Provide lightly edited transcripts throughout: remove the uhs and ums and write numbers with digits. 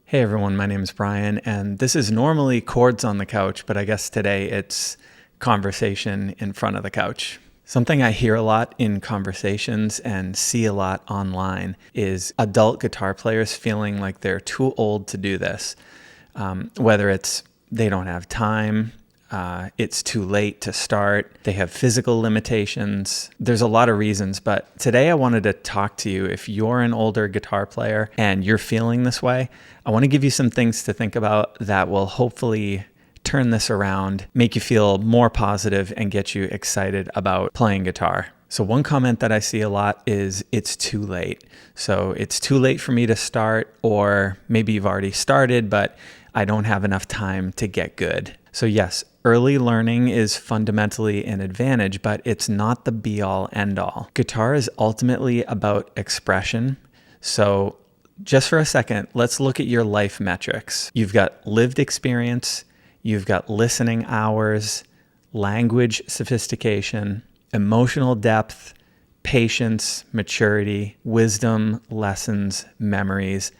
Hey everyone, my name is Brian, and this is normally Chords on the Couch, but I guess today it's conversation in front of the couch. Something I hear a lot in conversations and see a lot online is adult guitar players feeling like they're too old to do this. Whether it's they don't have time, it's too late to start, they have physical limitations. There's a lot of reasons, but today I wanted to talk to you. If you're an older guitar player and you're feeling this way, I want to give you some things to think about that will hopefully turn this around, make you feel more positive, and get you excited about playing guitar. So one comment that I see a lot is it's too late. So it's too late for me to start, or maybe you've already started, but I don't have enough time to get good. So yes, early learning is fundamentally an advantage, but it's not the be-all, end-all. Guitar is ultimately about expression. So just for a second, let's look at your life metrics. You've got lived experience, you've got listening hours, language sophistication, emotional depth, patience, maturity, wisdom, lessons, memories,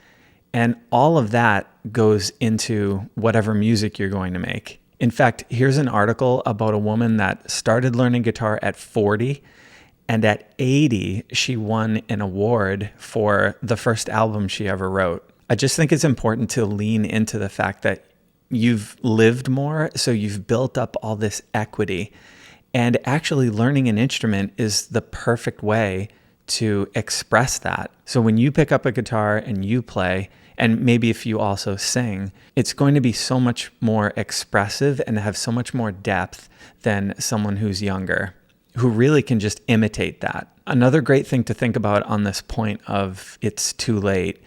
and all of that goes into whatever music you're going to make. In fact, here's an article about a woman that started learning guitar at 40, and at 80, she won an award for the first album she ever wrote. I just think it's important to lean into the fact that you've lived more, so you've built up all this equity. And actually learning an instrument is the perfect way to express that. So when you pick up a guitar and you play, and maybe if you also sing, it's going to be so much more expressive and have so much more depth than someone who's younger, who really can just imitate that. Another great thing to think about on this point of it's too late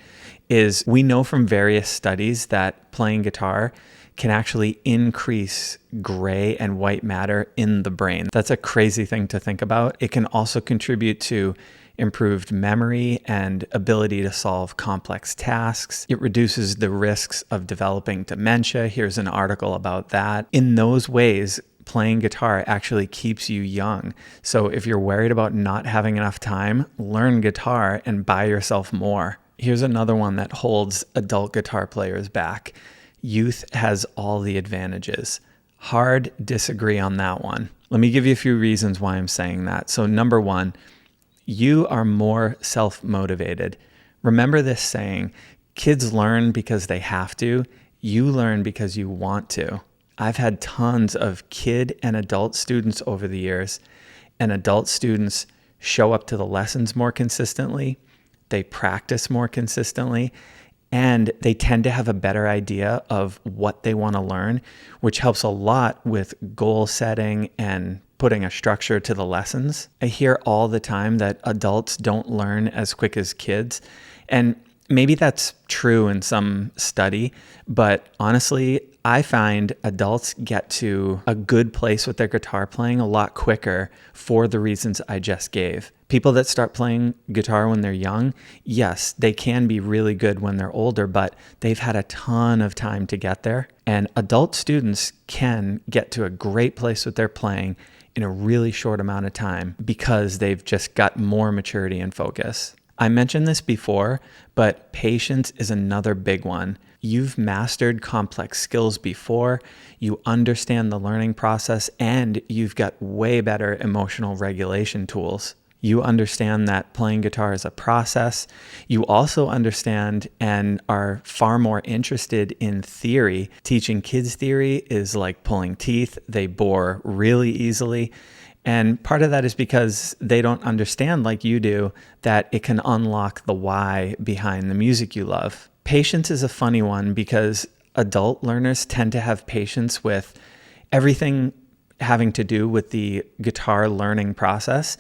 is we know from various studies that playing guitar can actually increase gray and white matter in the brain. That's a crazy thing to think about. It can also contribute to improved memory and ability to solve complex tasks. It reduces the risks of developing dementia. Here's an article about that. In those ways, playing guitar actually keeps you young. So if you're worried about not having enough time, learn guitar and buy yourself more. Here's another one that holds adult guitar players back. Youth has all the advantages. Hard disagree on that one. Let me give you a few reasons why I'm saying that. So number one, you are more self-motivated. Remember this saying, kids learn because they have to. You learn because you want to. I've had tons of kid and adult students over the years, and adult students show up to the lessons more consistently. They practice more consistently, and they tend to have a better idea of what they want to learn, which helps a lot with goal setting and putting a structure to the lessons. I hear all the time that adults don't learn as quick as kids, and maybe that's true in some study, but honestly, I find adults get to a good place with their guitar playing a lot quicker for the reasons I just gave. People that start playing guitar when they're young, yes, they can be really good when they're older, but they've had a ton of time to get there. And adult students can get to a great place with their playing in a really short amount of time because they've just got more maturity and focus. I mentioned this before, but patience is another big one. You've mastered complex skills before, you understand the learning process, and you've got way better emotional regulation tools. You understand that playing guitar is a process. You also understand and are far more interested in theory. Teaching kids theory is like pulling teeth. They bore really easily. And part of that is because they don't understand, like you do, that it can unlock the why behind the music you love. Patience is a funny one because adult learners tend to have patience with everything having to do with the guitar learning process,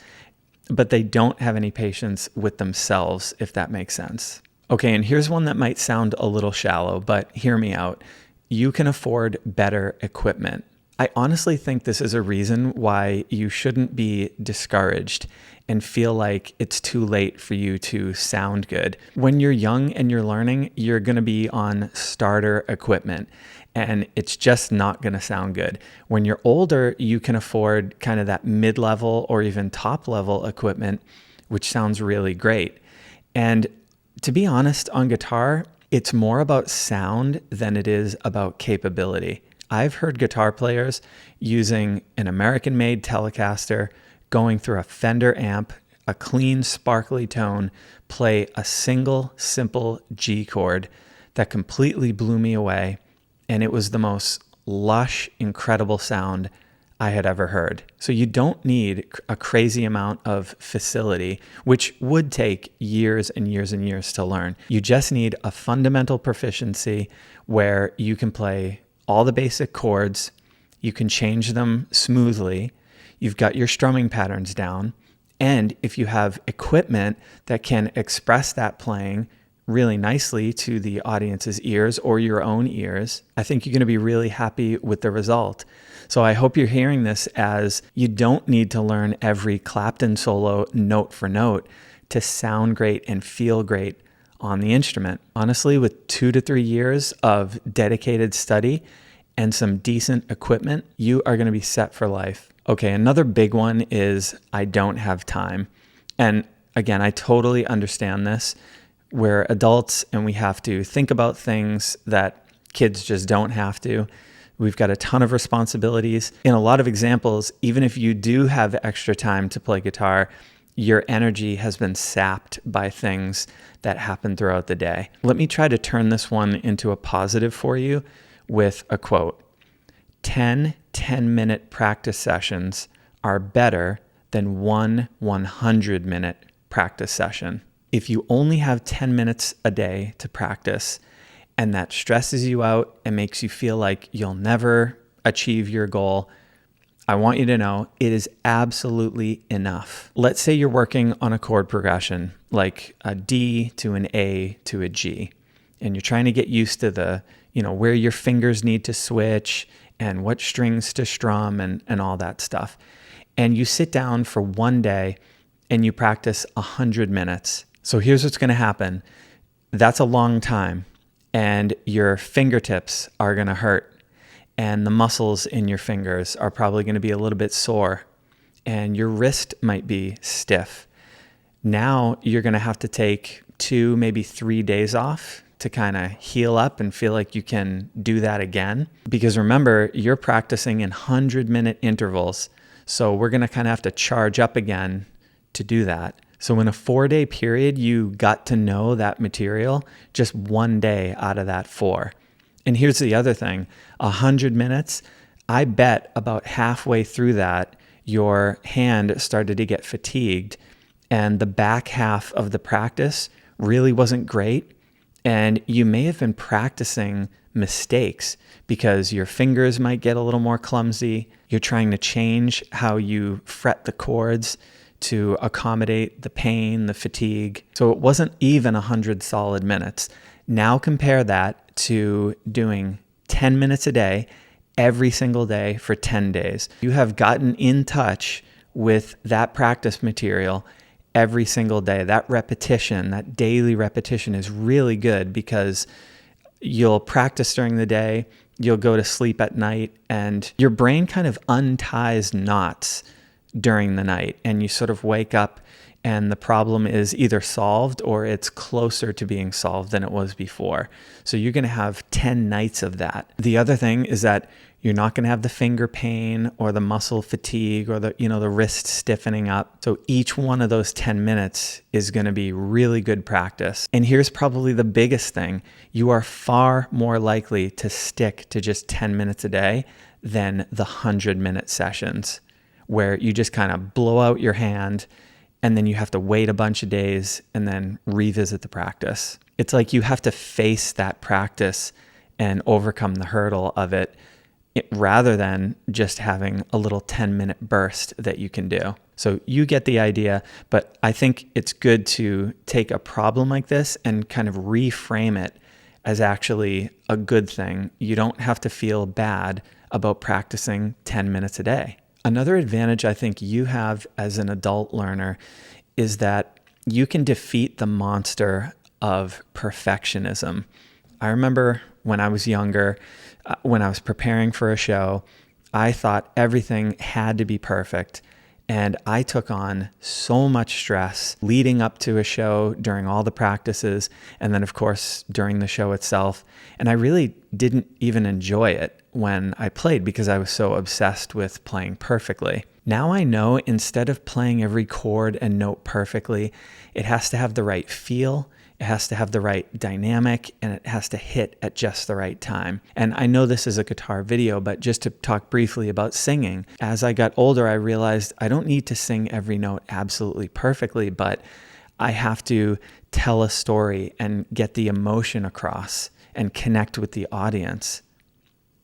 but they don't have any patience with themselves, if that makes sense. Okay, and here's one that might sound a little shallow, but hear me out. You can afford better equipment. I honestly think this is a reason why you shouldn't be discouraged and feel like it's too late for you to sound good. When you're young and you're learning, you're going to be on starter equipment and it's just not going to sound good. When you're older, you can afford kind of that mid-level or even top-level equipment, which sounds really great. And to be honest, on guitar, It's more about sound than it is about capability. I've heard guitar players using an American-made Telecaster, going through a Fender amp, a clean, sparkly tone, play a single, simple G chord that completely blew me away, and it was the most lush, incredible sound I had ever heard. So you don't need a crazy amount of facility, which would take years and years and years to learn. You just need a fundamental proficiency where you can play all the basic chords, you can change them smoothly, you've got your strumming patterns down, and if you have equipment that can express that playing really nicely to the audience's ears or your own ears, I think you're going to be really happy with the result. So I hope you're hearing this as you don't need to learn every Clapton solo note for note to sound great and feel great on the instrument. Honestly, with 2 to 3 years of dedicated study and some decent equipment, you are going to be set for life. Okay, another big one is I don't have time. And again, I totally understand this. We're adults and we have to think about things that kids just don't have to. We've got a ton of responsibilities. In a lot of examples, even if you do have extra time to play guitar, your energy has been sapped by things that happen throughout the day. Let me try to turn this one into a positive for you with a quote. 10-minute practice sessions are better than one 100-minute practice session. If you only have 10 minutes a day to practice and that stresses you out and makes you feel like you'll never achieve your goal, I want you to know it is absolutely enough. Let's say you're working on a chord progression like a D to an A to a G, and you're trying to get used to the, where your fingers need to switch and what strings to strum and all that stuff. And you sit down for one day and you practice 100 minutes. So here's what's going to happen. That's a long time, and your fingertips are going to hurt, and the muscles in your fingers are probably going to be a little bit sore, and your wrist might be stiff. Now you're going to have to take 2, maybe 3 days off to kind of heal up and feel like you can do that again. Because remember, you're practicing in 100-minute intervals, so we're going to kind of have to charge up again to do that. So in a 4-day period, you got to know that material just 1 day out of that 4. And here's the other thing, 100 minutes, I bet about halfway through that, your hand started to get fatigued and the back half of the practice really wasn't great. And you may have been practicing mistakes because your fingers might get a little more clumsy. You're trying to change how you fret the chords to accommodate the pain, the fatigue. So it wasn't even 100 solid minutes. Now compare that to doing 10 minutes a day, every single day for 10 days. You have gotten in touch with that practice material every single day. That repetition, that daily repetition is really good because you'll practice during the day, you'll go to sleep at night, and your brain kind of unties knots during the night, and you sort of wake up and the problem is either solved or it's closer to being solved than it was before. So you're going to have 10 nights of that. The other thing is that you're not going to have the finger pain or the muscle fatigue or the wrist stiffening up. So each one of those 10 minutes is going to be really good practice. And here's probably the biggest thing. You are far more likely to stick to just 10 minutes a day than the 100-minute sessions, where you just kind of blow out your hand and then you have to wait a bunch of days and then revisit the practice. It's like you have to face that practice and overcome the hurdle of it rather than just having a little 10-minute burst that you can do. So you get the idea, but I think it's good to take a problem like this and kind of reframe it as actually a good thing. You don't have to feel bad about practicing 10 minutes a day. Another advantage I think you have as an adult learner is that you can defeat the monster of perfectionism. I remember when I was younger, when I was preparing for a show, I thought everything had to be perfect. And I took on so much stress leading up to a show, during all the practices, and then, of course, during the show itself. And I really didn't even enjoy it when I played because I was so obsessed with playing perfectly. Now I know instead of playing every chord and note perfectly, it has to have the right feel, it has to have the right dynamic, and it has to hit at just the right time. And I know this is a guitar video, but just to talk briefly about singing, as I got older, I realized I don't need to sing every note absolutely perfectly, but I have to tell a story and get the emotion across and connect with the audience.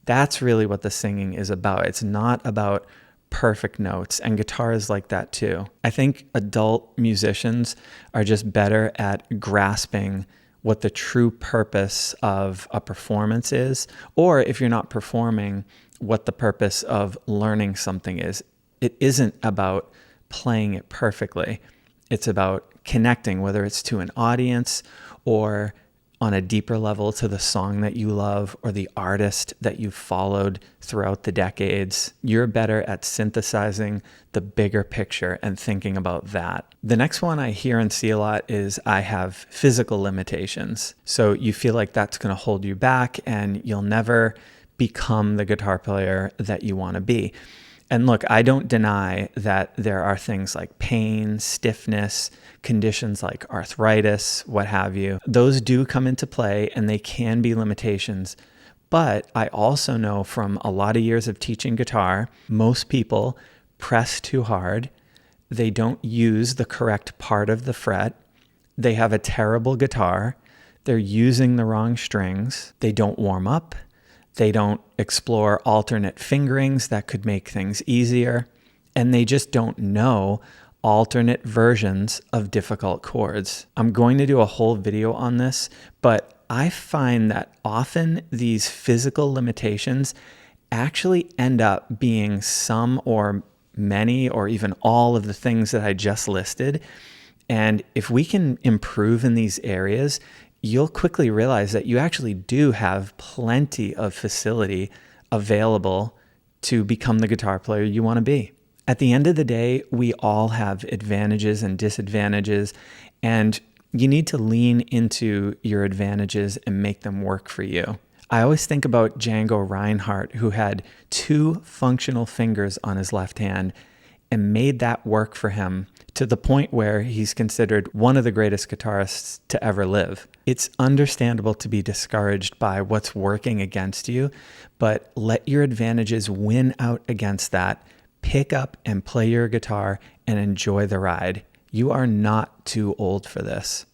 That's really what the singing is about. It's not about perfect notes, and guitar is like that too. I think adult musicians are just better at grasping what the true purpose of a performance is, or if you're not performing, what the purpose of learning something is. It isn't about playing it perfectly. It's about connecting, whether it's to an audience or on a deeper level to the song that you love or the artist that you've followed throughout the decades. You're better at synthesizing the bigger picture and thinking about that. The next one I hear and see a lot is I have physical limitations. So you feel like that's going to hold you back and you'll never become the guitar player that you want to be. And look, I don't deny that there are things like pain, stiffness, conditions like arthritis, what have you. Those do come into play and they can be limitations. But I also know from a lot of years of teaching guitar, most people press too hard. They don't use the correct part of the fret. They have a terrible guitar. They're using the wrong strings. They don't warm up. They don't explore alternate fingerings that could make things easier. And they just don't know alternate versions of difficult chords. I'm going to do a whole video on this, but I find that often these physical limitations actually end up being some or many or even all of the things that I just listed. And if we can improve in these areas, you'll quickly realize that you actually do have plenty of facility available to become the guitar player you want to be. At the end of the day, we all have advantages and disadvantages, and you need to lean into your advantages and make them work for you. I always think about Django Reinhardt, who had 2 functional fingers on his left hand and made that work for him to the point where he's considered one of the greatest guitarists to ever live. It's understandable to be discouraged by what's working against you, but let your advantages win out against that. Pick up and play your guitar and enjoy the ride. You are not too old for this.